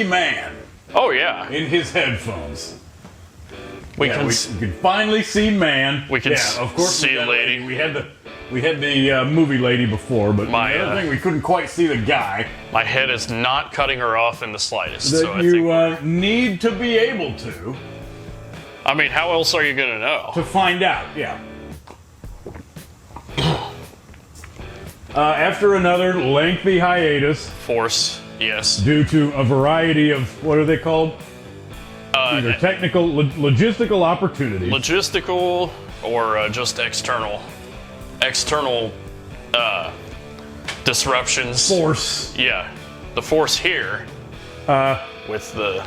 man. Oh yeah. In his headphones. We can finally see man. We can of course see lady. We had the movie lady before, but the other thing we couldn't quite see the guy. My head is not cutting her off in the slightest. That so you need to be able to. I mean, how else are you gonna know? To find out, yeah. After another lengthy hiatus. Force, yes. Due to a variety of, what are they called? Either technical, logistical opportunities. Logistical or just external disruptions. Force. Yeah. The force here with the...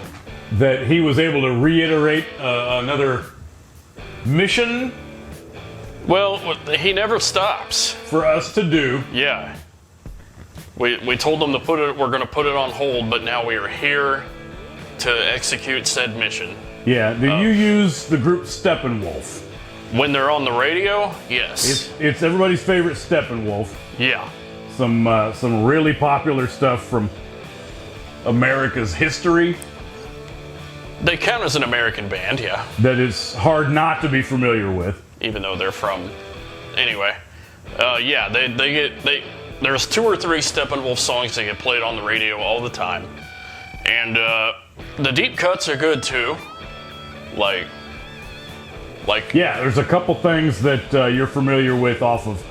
That he was able to reiterate another mission. Well, he never stops. For us to do. Yeah. We told them to we're going to put it on hold, but now we are here to execute said mission. Yeah, do you use the group Steppenwolf? When they're on the radio, yes. It's everybody's favorite Steppenwolf. Yeah. Some really popular stuff from America's history. They count as an American band, yeah. That is hard not to be familiar with. Even though they're from... Anyway. Yeah, there's 2 or 3 Steppenwolf songs that get played on the radio all the time. And the deep cuts are good too. Like yeah, there's a couple things that you're familiar with off of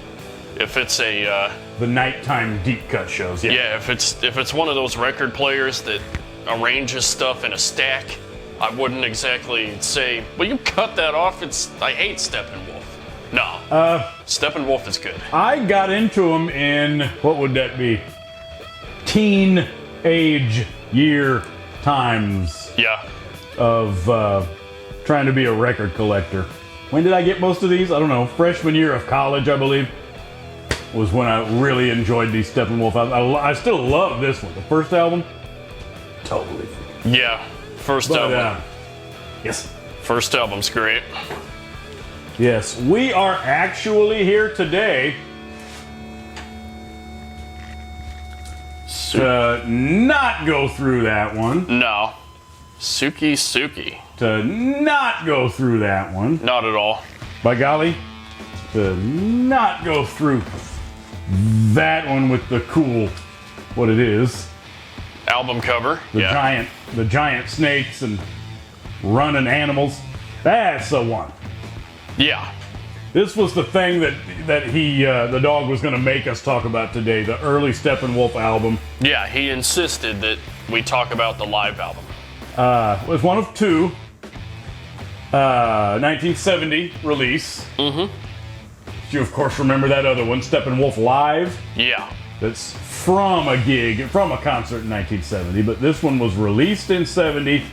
if it's a the nighttime deep cut shows. Yeah, if it's one of those record players that arranges stuff in a stack, I wouldn't exactly say, well, you cut that off. I hate Steppenwolf. No. Steppenwolf is good. I got into them in, what would that be? Teen age year times. Yeah. Of trying to be a record collector. When did I get most of these? I don't know. Freshman year of college, I believe, was when I really enjoyed these Steppenwolf. I still love this one. The first album, totally. Yeah. First album. Yes. First album's great. Yes, we are actually here today to not go through that one. No. Suki. To not go through that one. Not at all. By golly, to not go through that one with the cool, what it is. Album cover. The giant snakes and running animals. That's the one. Yeah. This was the thing that the dog was going to make us talk about today, the early Steppenwolf album. Yeah, he insisted that we talk about the live album. It was one of 2. 1970 release. Mm-hmm. You, of course, remember that other one, Steppenwolf Live? Yeah. That's from a concert in 1970, but this one was released in 70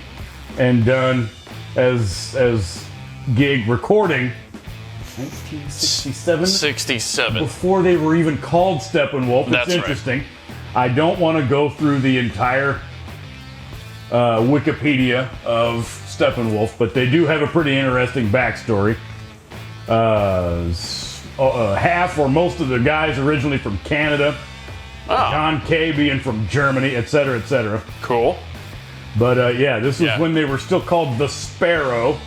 and done as gig recording 1967? 67. Before they were even called Steppenwolf. That's it's interesting. Right. I don't want to go through the entire Wikipedia of Steppenwolf, but they do have a pretty interesting backstory. Half or most of the guys originally from Canada. Oh. John Kay being from Germany, etc., etc. Cool. But yeah, this was when they were still called the Sparrow.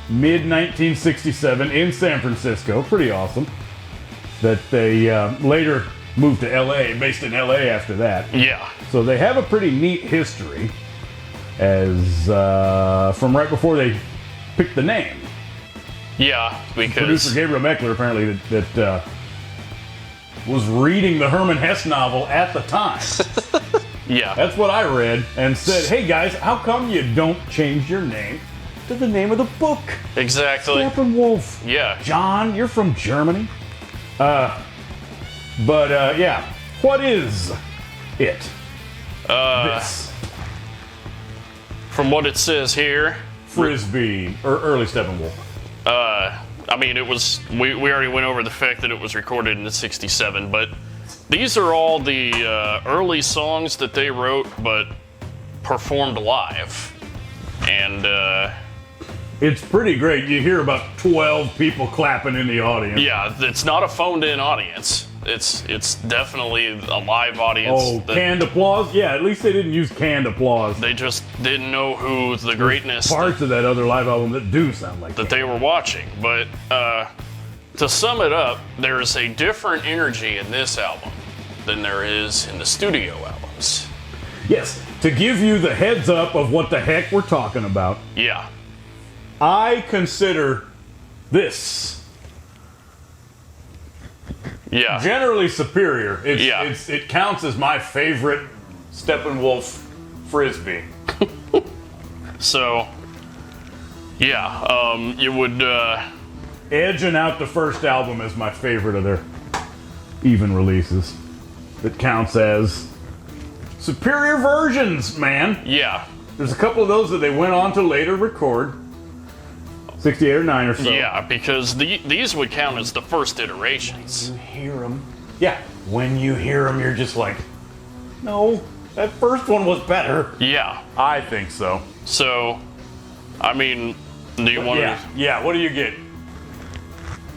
Mid-1967 in San Francisco. Pretty awesome. That they later moved to LA, based in LA after that. Yeah. So they have a pretty neat history as from right before they picked the name. Yeah, because... Producer Gabriel Meckler apparently that was reading the Herman Hesse novel at the time. Yeah. That's what I read and said, hey guys, how come you don't change your name to the name of the book? Exactly. Steppenwolf. Yeah. John, you're from Germany. Yeah. What is it? This. From what it says here. Frisbee, or early Steppenwolf. I mean, it was, we already went over the fact that it was recorded in '67, but these are all the early songs that they wrote, but performed live. And, it's pretty great. You hear about 12 people clapping in the audience. Yeah, it's not a phoned-in audience. it's definitely a live audience. Oh, canned applause? Yeah, at least they didn't use canned applause. They just didn't know who the greatness Parts of that other live album that do sound like that they were watching. But to sum it up, there is a different energy in this album than there is in the studio albums. Yes, to give you the heads up of what the heck we're talking about, Yeah. I consider this Yeah. generally superior. Yeah. It counts as my favorite Steppenwolf frisbee. So, yeah, you would, Edging out the first album as my favorite of their even releases. It counts as superior versions, man. yeah. There's a couple of those that they went on to later record. 68 or 9 or so. Yeah, because these would count as the first iterations. You hear them. Yeah, when you hear them, you're just like, no, that first one was better. Yeah. I think so. So, I mean, do you want to... Yeah, what do you get?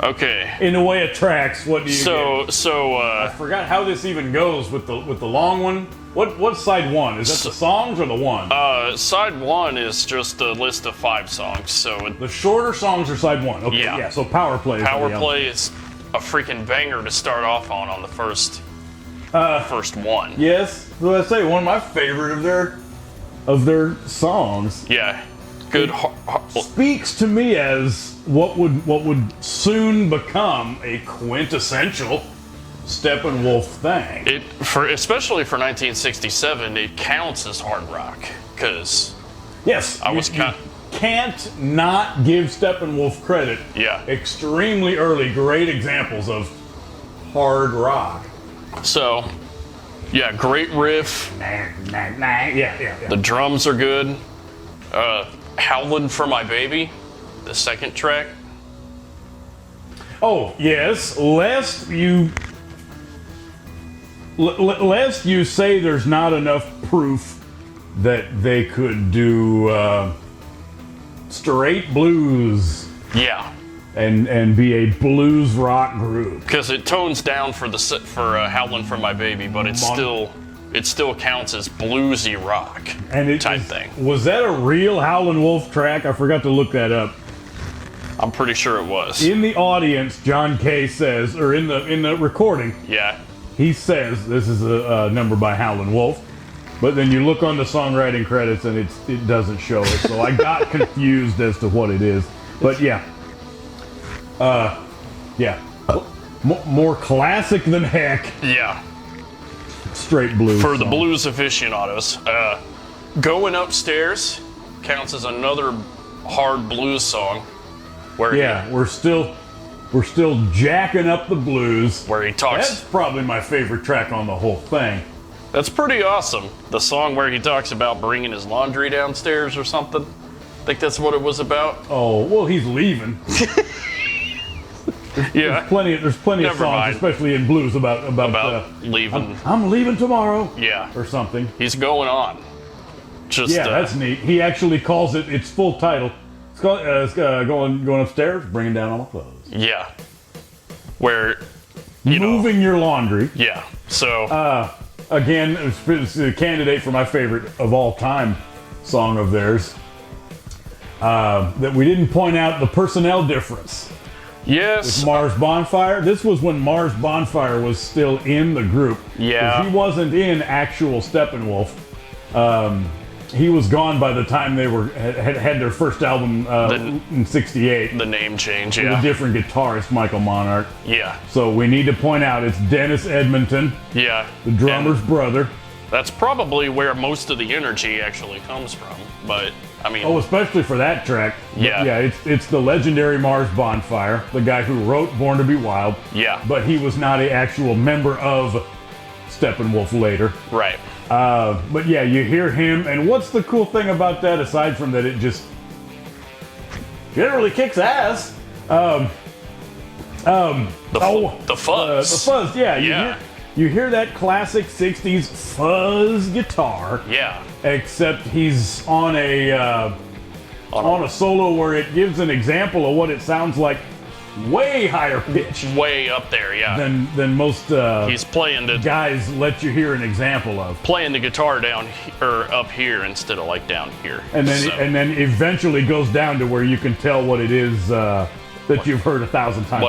Okay. In the way of tracks, what do you get? So, I forgot how this even goes with the long one. What's side one? Is that the songs or the one? side one is just a list of 5 songs. So The shorter songs are side one. Okay, Yeah. So Power Play. Power Play is a freaking banger to start off on the first one. Yes, what I say, one of my favorite of their songs. Yeah. Good. Speaks to me as what would soon become a quintessential Steppenwolf thing. Especially for 1967, it counts as hard rock because Yes, you can't not give Steppenwolf credit. Yeah. Extremely early, great examples of hard rock. So, yeah, great riff. Yeah. The drums are good. Howlin' for My Baby, the second track. Oh, yes, lest you say there's not enough proof that they could do straight blues Yeah, and be a blues rock group. because it tones down for Howlin' for My Baby, but it still counts as bluesy rock And type thing. Was that a real Howlin' Wolf track? I forgot to look that up. I'm pretty sure it was. In the audience, John Kay says, or in the recording, Yeah, he says this is a number by Howlin' Wolf, but then you look on the songwriting credits and it doesn't show it. So I got confused as to what it is. But yeah, more classic than heck. yeah. Straight blues For the song. blues aficionados, Going Upstairs counts as another hard blues song. Where we're still jacking up the blues. where he talks. That's probably my favorite track on the whole thing. That's pretty awesome. The song where he talks about bringing his laundry downstairs or something. I think that's what it was about. Oh, well, he's leaving. Yeah. There's plenty of Never songs, mind. especially in blues, about Leaving. I'm leaving tomorrow. Yeah. Or something. He's going on. Just Yeah, that's neat. He actually calls it its full title. It's called going upstairs, bringing down all my clothes. yeah. Where you know. Moving your laundry. Yeah. So Again, it's a candidate for my favorite of all time song of theirs. That we didn't point out the personnel difference. yes. Mars Bonfire. This was when Mars Bonfire was still in the group. Yeah. 'Cause he wasn't in actual Steppenwolf. He was gone by the time they had their first album in '68. The name change. With a Yeah. different guitarist, Michael Monarch. Yeah. So we need to point out it's Dennis Edmonton, Yeah. the drummer's And brother. that's probably where most of the energy actually comes from. But I mean, Oh, especially for that track. Yeah. Yeah, it's the legendary Mars Bonfire, the guy who wrote Born to Be Wild. Yeah. But he was not an actual member of Steppenwolf later. right. But yeah, you hear him, and what's the cool thing about that, aside from that it just generally kicks ass? The fuzz. The fuzz, yeah. Yeah. You hear that classic 60s fuzz guitar, Yeah. except he's on a solo where it gives an example of what it sounds like way higher pitch way up there, yeah. than most He's playing the guys let you hear an example of. playing the guitar or up here instead of like down here. And then eventually goes down to where you can tell what it is that you've heard 1,000 times.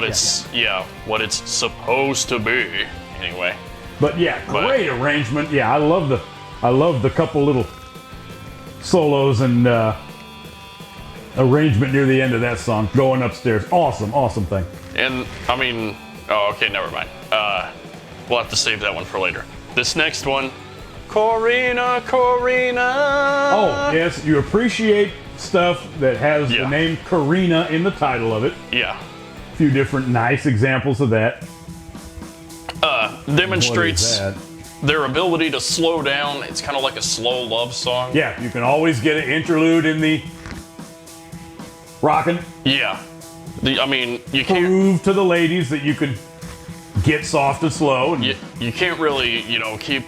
What it's supposed to be. Anyway. But yeah, great arrangement. Yeah, I love the couple little solos and arrangement near the end of that song. Going upstairs, awesome thing. And I mean, oh, okay, never mind. We'll have to save that one for later. This next one, Corina. Oh yes, you appreciate stuff that has the name Corina in the title of it. Yeah. A few different nice examples of that. Demonstrates their ability to slow down. It's kind of like a slow love song. Yeah, you can always get an interlude in the rockin'. Yeah. I mean, you can't prove to the ladies that you can get soft and slow. And you can't really, keep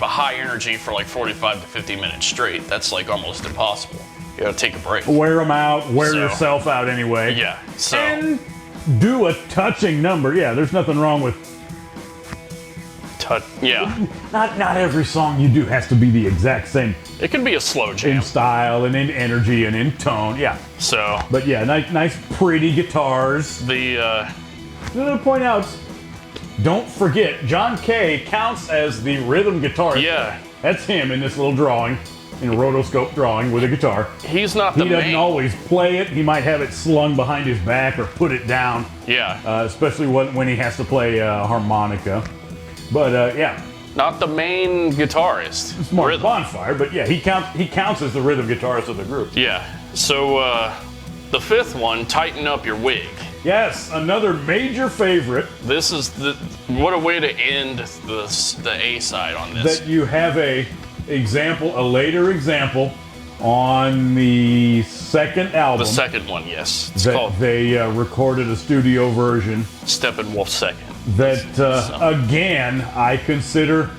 a high energy for like 45 to 50 minutes straight. That's like almost impossible. You gotta take a break. Wear them out. Wear yourself out anyway. Yeah. So. And do a touching number. Yeah, there's nothing wrong with. Yeah. Not every song you do has to be the exact same. It can be a slow jam. In style and in energy and in tone. Yeah. So. But yeah, nice, pretty guitars. I'm gonna point out. Don't forget, John Kay counts as the rhythm guitarist. Yeah. That's him in this little drawing, in a rotoscope drawing with a guitar. He's not the main. He doesn't always play it. He might have it slung behind his back or put it down. Yeah. Especially when he has to play harmonica. But yeah. Not the main guitarist. It's more Bonfire, but yeah, he counts as the rhythm guitarist of the group. Yeah. So the fifth one, Tighten Up Your Wig. Yes, another major favorite. This is what a way to end the A side on this. That you have a later example on the second album. The second one, yes. It's called. They recorded a studio version. Steppenwolf second. That again, I consider.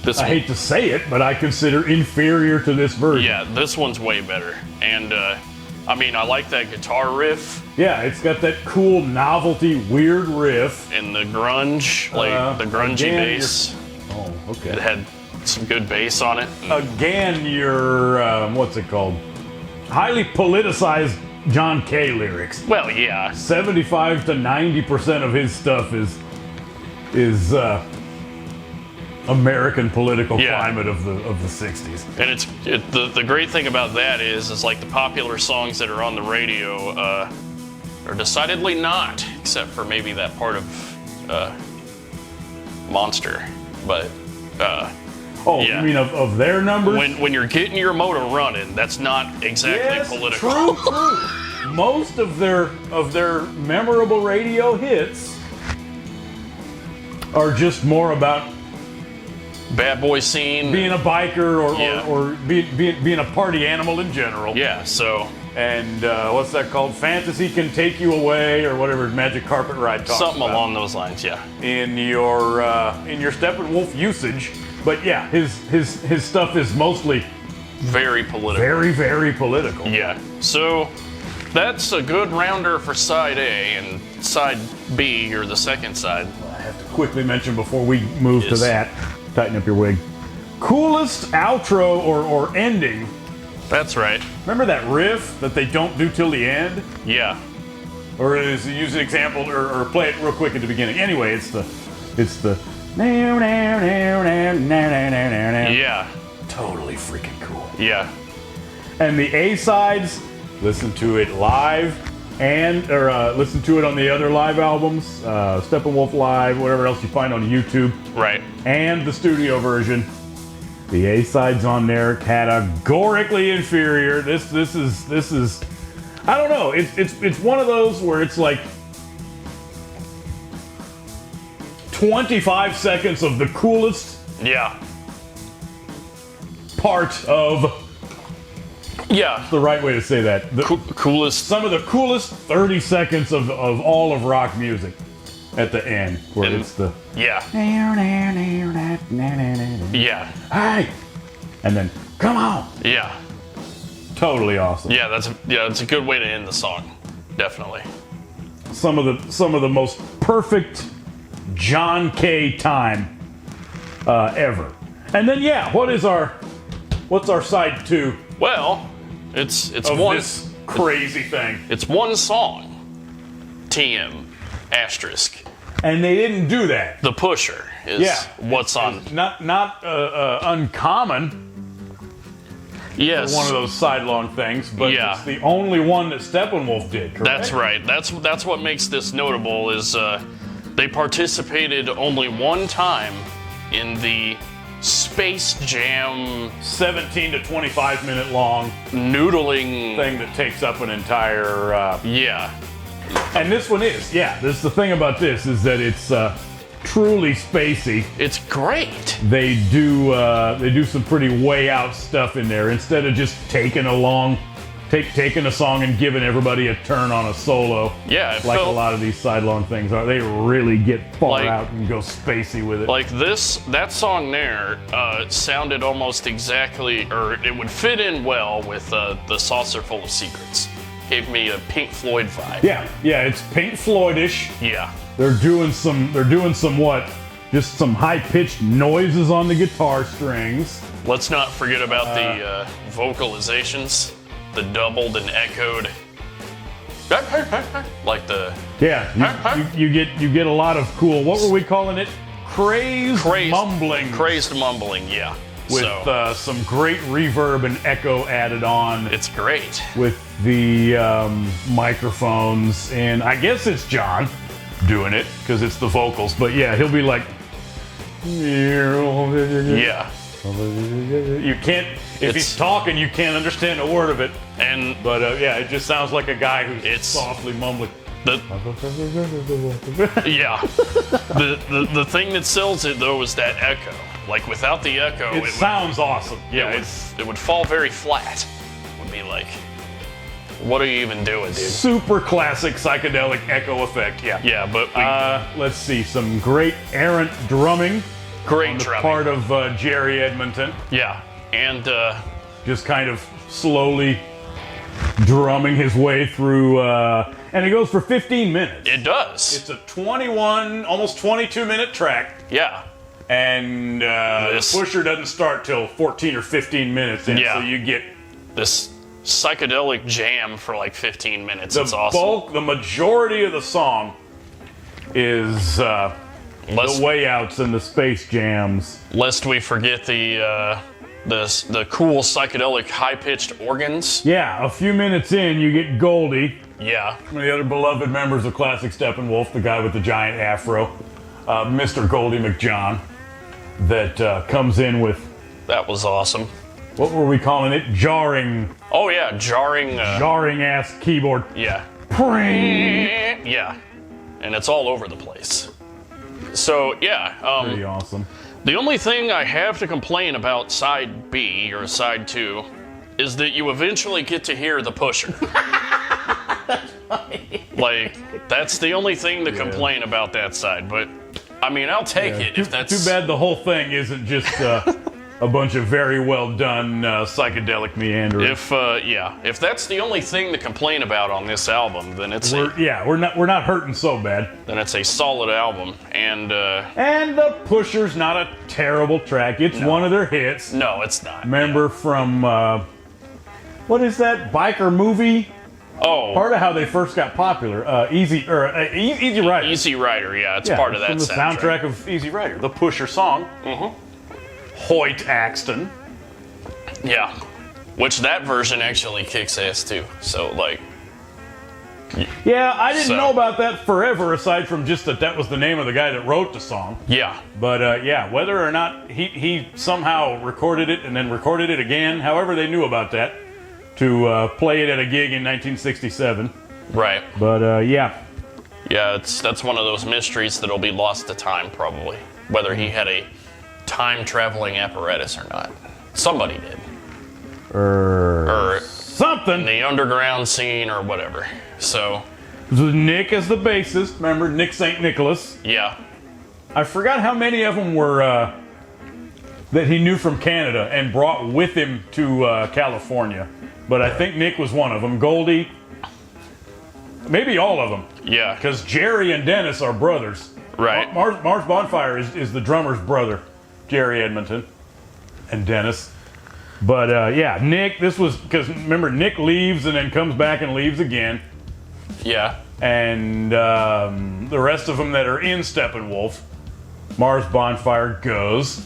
I hate to say it, but I consider inferior to this version. Yeah, this one's way better, and I mean, I like that guitar riff. Yeah, it's got that cool, novelty, weird riff. And the grunge, like the grungy bass. Oh, okay. It had some good bass on it. Again, your, what's it called? Highly politicized John Kay lyrics. Well, yeah. 75 to 90% of his stuff is American political climate of the 60s. And it's the great thing about that is like the popular songs that are on the radio are decidedly not, except for maybe that part of Monster. But you mean of their numbers? When you're getting your motor running, that's not exactly political. True. Most of their memorable radio hits are just more about bad boy scene, being a biker or being a party animal in general. Yeah. So. And what's that called? Fantasy Can Take You Away, or whatever Magic Carpet Ride talks Something about. along those lines, yeah. In your Steppenwolf usage, but yeah, his stuff is mostly very political. Very, very political. Yeah. So that's a good rounder for side A, and side B, or the second side. I have to quickly mention before we move to that. Tighten Up Your Wig. Coolest outro or ending. That's right. Remember that riff that they don't do till the end? Yeah. Or use an example or play it real quick at the beginning. Anyway, it's the yeah. Totally freaking cool. Yeah. And the A-sides, listen to it live or listen to it on the other live albums, Steppenwolf Live, whatever else you find on YouTube. Right. And the studio version. The A-sides on there, categorically inferior. This is I don't know. It's one of those where it's like 25 seconds of the coolest part of the right way to say that. The coolest. Some of the coolest 30 seconds of all of rock music at the end, where it's the yeah. Hey, and then come on. Yeah. Totally awesome. Yeah, that's a good way to end the song. definitely. Some of the most perfect John K. time ever. And then what's our side 2? Well, it's of one this crazy thing. It's one song. TM asterisk. And they didn't do that. The Pusher is what's on. It's not uncommon. Yes. For one of those sidelong things, but it's the only one that Steppenwolf did, correct? That's right. That's what makes this notable is they participated only one time in the Space Jam 17 to 25 minute long noodling thing that takes up an entire and this one is this the thing about this is that it's truly spacey. It's great. They do some pretty way out stuff in there instead of just taking a song and giving everybody a turn on a solo. Yeah, like a lot of these sidelong things are. They really get far out and go spacey with it. Like that song there sounded almost exactly, or it would fit in well with the Saucer Full of Secrets. Gave me a Pink Floyd vibe. Yeah, it's Pink Floydish. Yeah. They're doing some just some high-pitched noises on the guitar strings. Let's not forget about the vocalizations, the doubled and echoed, like the you get a lot of cool. What were we calling it? Crazed mumbling. Crazed mumbling, yeah. With some great reverb and echo added on. It's great. With the microphones, and I guess it's John doing it because it's the vocals. But yeah, he'll be like, yeah. You can't. If he's talking, you can't understand a word of it. But it just sounds like a guy who's softly mumbling. The thing that sells it though is that echo. Like without the echo, it sounds awesome. Yeah, it would fall very flat. It would be like, what are you even doing, dude? Super classic psychedelic echo effect. Yeah. Yeah, but let's see, some great errant drumming. Great drumming. Part of Jerry Edmonton. Yeah, and just kind of slowly drumming his way through, and it goes for 15 minutes. It does. It's a 21, almost 22-minute track. Yeah. And the Pusher doesn't start till 14 or 15 minutes in, so you get this psychedelic jam for like 15 minutes. It's awesome. The majority of the song is the way outs and the space jams. Lest we forget the cool psychedelic high-pitched organs. Yeah, a few minutes in, you get Goldie. Yeah. One of the other beloved members of classic Steppenwolf, the guy with the giant afro, Mr. Goldie McJohn, that comes in with... That was awesome. What were we calling it? Jarring. Oh yeah, jarring. Jarring-ass keyboard. Yeah. Pring. Yeah. And it's all over the place. So, yeah. Pretty awesome. The only thing I have to complain about side B, or side 2, is that you eventually get to hear the Pusher. That's funny. Like, that's the only thing to complain about that side, but, I mean, I'll take it if that's... Too bad the whole thing isn't just a bunch of very well done psychedelic meandering. If that's the only thing to complain about on this album, then it's we're not hurting so bad. Then it's a solid album, and the Pusher's not a terrible track. It's one of their hits. No, it's not. Remember from what is that biker movie? Oh, part of how they first got popular. Easy Rider. Easy Rider, yeah, it's part of that from the soundtrack of Easy Rider, the Pusher song. Mm-hmm. Hoyt Axton. Yeah, which that version actually kicks ass too. So like, yeah, I didn't know about that forever. Aside from just that was the name of the guy that wrote the song. Yeah, but whether or not he somehow recorded it and then recorded it again, however they knew about that to play it at a gig in 1967. Right. But yeah, that's one of those mysteries that'll be lost to time probably. Whether he had a time-traveling apparatus or not. Somebody did. Or something. The underground scene or whatever. So... Nick as the bassist. Remember, Nick St. Nicholas. Yeah. I forgot how many of them were that he knew from Canada and brought with him to California. But I think Nick was one of them. Goldie, Maybe all of them. Yeah. Because Jerry and Dennis are brothers. Right. Mars Bonfire is the drummer's brother, Jerry Edmonton, and Dennis. But yeah, Nick, this was, because remember, Nick leaves and then comes back and leaves again. Yeah. And the rest of them that are in Steppenwolf, Mars Bonfire goes,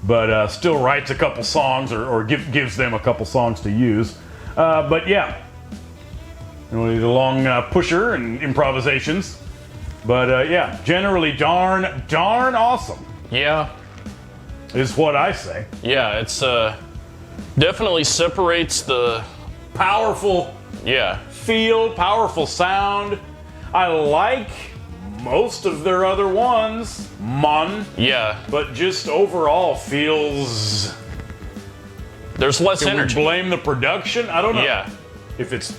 but still writes a couple songs or gives them a couple songs to use. But yeah, a long pusher and improvisations. But yeah, generally darn awesome. Yeah. Is what I say. Yeah, it's definitely separates the Powerful feel, powerful sound. I like most of their other ones, Yeah. but just overall feels. There's less Can energy. we blame the production? I don't know. Yeah. If it's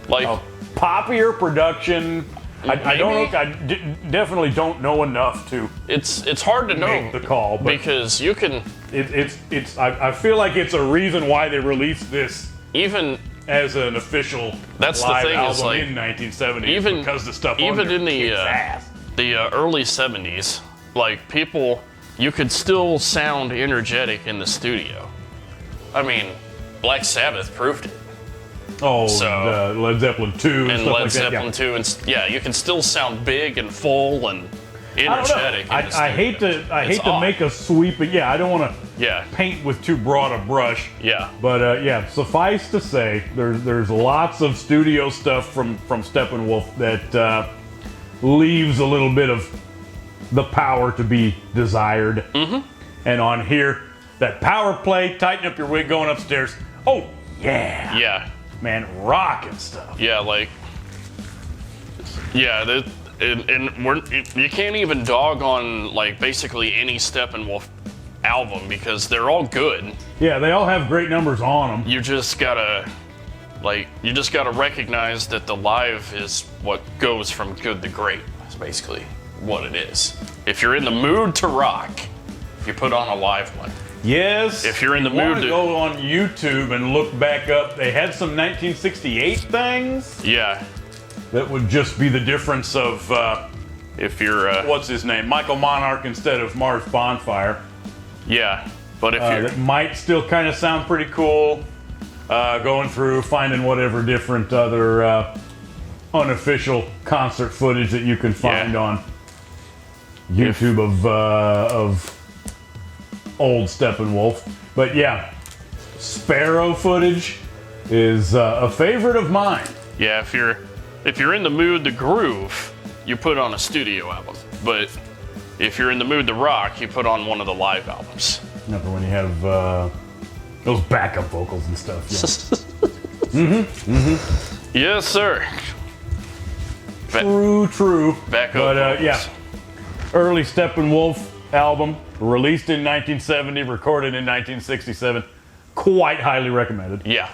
Like a poppier production, I don't Maybe. know. Definitely don't know enough to it's hard to know make the call, but because you can I feel like it's a reason why they released this even as an official That's the live thing, album is, like, in 1970, even- because the stuff even on there in the, kicks ass. the early 70s, like people, you could still sound energetic in the studio. I mean, Black Sabbath proved it. Oh, So- Led Zeppelin 2 And stuff Led like that. Zeppelin Yeah. 2, and yeah, you can still sound big and full and I don't know. energetic. in the I hate studio. to It's odd. make a sweeping. Yeah, I don't want to Yeah, paint with too broad a brush. yeah, But yeah, suffice to say, there's lots of studio stuff from Steppenwolf that leaves a little bit of the power to be desired. Mm-hmm. And on here, that power play, tighten up your wig going upstairs. Oh yeah, yeah, man, rocking stuff. yeah. Like, yeah, and you can't even dog on like basically any Steppenwolf album because they're all good. Yeah, they all have great numbers on them. You just gotta recognize that the live is what goes from good to great. That's basically what it is. If you're in the mood to rock, you put on a live one. Yes. If you're in the you wanna mood to- go on YouTube and look back up, they had some 1968 things Yeah, that would just be the difference of if you're what's his name, Michael Monarch instead of Mars Bonfire. yeah, but if you're That might still kind of sound pretty cool. Going through, finding whatever different other unofficial concert footage that you can find Yeah. on YouTube of old Steppenwolf. But yeah, Sparrow footage is a favorite of mine. yeah, if you're in the mood to groove, you put on a studio album. But if you're in the mood to rock, you put on one of the live albums. Remember when you have those backup vocals and stuff. Yeah. Yes, sir. True. Backup But vocals. yeah, early Steppenwolf album, released in 1970, recorded in 1967. Quite highly recommended. Yeah.